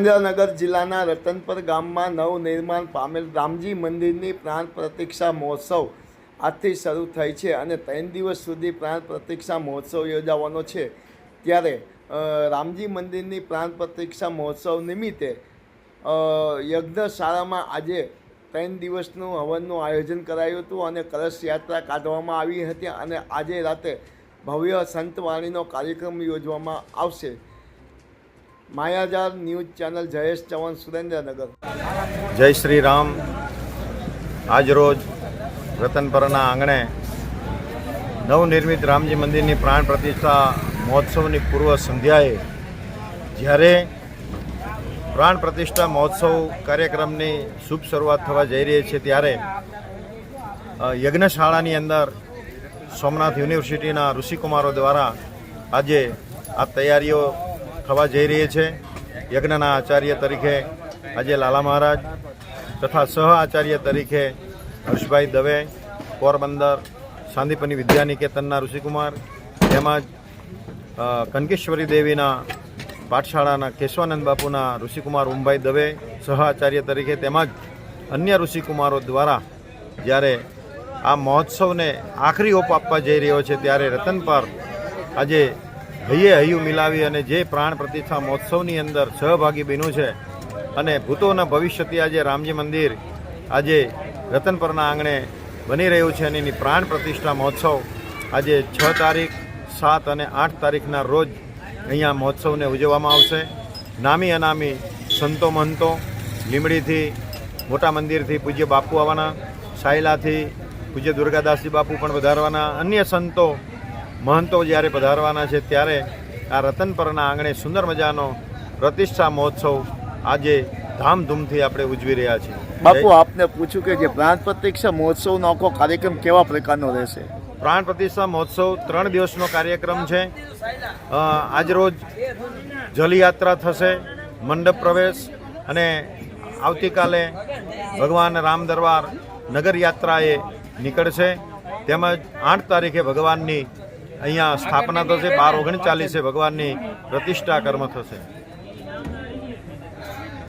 સુરેન્દ્રનગર જિલ્લાના રતનપર ગામમાં નવનિર્માણ પામેલ રામજી મંદિરની પ્રાણ પ્રતિષ્ઠા મહોત્સવ આજથી શરૂ થઈ છે અને 3 દિવસ સુધી પ્રાણ પ્રતિષ્ઠા મહોત્સવ યોજાવાનો છે। ત્યારે રામજી મંદિરની પ્રાણ પ્રતિષ્ઠા મહોત્સવ નિમિત્તે યજ્ઞશાળામાં આજે 3 દિવસનું હવનનું આયોજન કરાયું હતું અને કળશ યાત્રા કાઢવામાં આવી હતી અને આજે રાતે ભવ્ય સંતવાણીનો કાર્યક્રમ યોજવામાં આવશે। मायाजार न्यूज चैनल जयेश चौहान सुरेंद्रनगर। जय श्री राम। आज रोज रतनपरना आंगणे नवनिर्मित रामजी मंदिर की प्राण प्रतिष्ठा महोत्सव की पूर्व संध्याए જ્યારે प्राण प्रतिष्ठा महोत्सव कार्यक्रम की शुभ शुरुआत थवा जई रही है त्यारे यज्ञशाळानी अंदर सोमनाथ यूनिवर्सिटी ऋषिकुमारों द्वारा आज आ तैयारीओ थवा जई रही है। यज्ञना आचार्य तरीके आज लाला महाराज तथा सह आचार्य तरीके हर्षभाई दवे पोरबंदर सांदीपनी विद्यानिकेतनना ऋषिकुमार તેમજ કનકેશ્વરી દેવીના પાઠશાળાના કેશવાનંદ બાપુના ઋષિકુમાર ઉમભાઈ દવે સહ આચાર્ય તરીકે તેમજ અન્ય ઋષિકુમારો દ્વારા જ્યારે આ મહોત્સવને આખરી ઓપ આપવા જઈ રહ્યો છે ત્યારે રતનપર આજે હૈયે હૈયું મિલાવી અને જે પ્રાણ પ્રતિષ્ઠા મહોત્સવની અંદર સહભાગી બન્યું છે અને ભૂતોના ભવિષ્યથી આજે રામજી મંદિર આજે રતનપરના આંગણે બની રહ્યું છે અને એની પ્રાણ પ્રતિષ્ઠા મહોત્સવ આજે 6 તારીખ 7 અને 8 તારીખના રોજ અહીંયા મહોત્સવને ઉજવવામાં આવશે। નામી અનામી સંતો મહંતો લીમડીથી મોટા મંદિરથી પૂજ્ય બાપુ આવવાના, સાયલાથી પૂજ્ય દુર્ગાદાસજી બાપુ પણ પધારવાના, અન્ય સંતો महंतो જ્યારે પધારવાના છે ત્યારે આ રતનપરના આંગણે સુંદર મજાનો પ્રતિષ્ઠા મહોત્સવ આજે ધામધૂમથી આપણે ઉજવી રહ્યા છીએ। બાપુ આપને પૂછું કે જે પ્રાણ પ્રતિષ્ઠા મહોત્સવનો આખો કાર્યક્રમ કેવા પ્રકારનો રહેશે? પ્રાણ પ્રતિષ્ઠા મહોત્સવ 3 દિવસનો કાર્યક્રમ છે। આજ રોજ જલયાત્રા થશે, મંડપ પ્રવેશ અને આવતીકાલે ભગવાન રામ દરબાર નગર યાત્રાએ નીકળશે તેમજ 8 તારીખે ભગવાનની અહીંયા સ્થાપના થશે, 12:39 ભગવાનની પ્રતિષ્ઠા કર્મ થશે।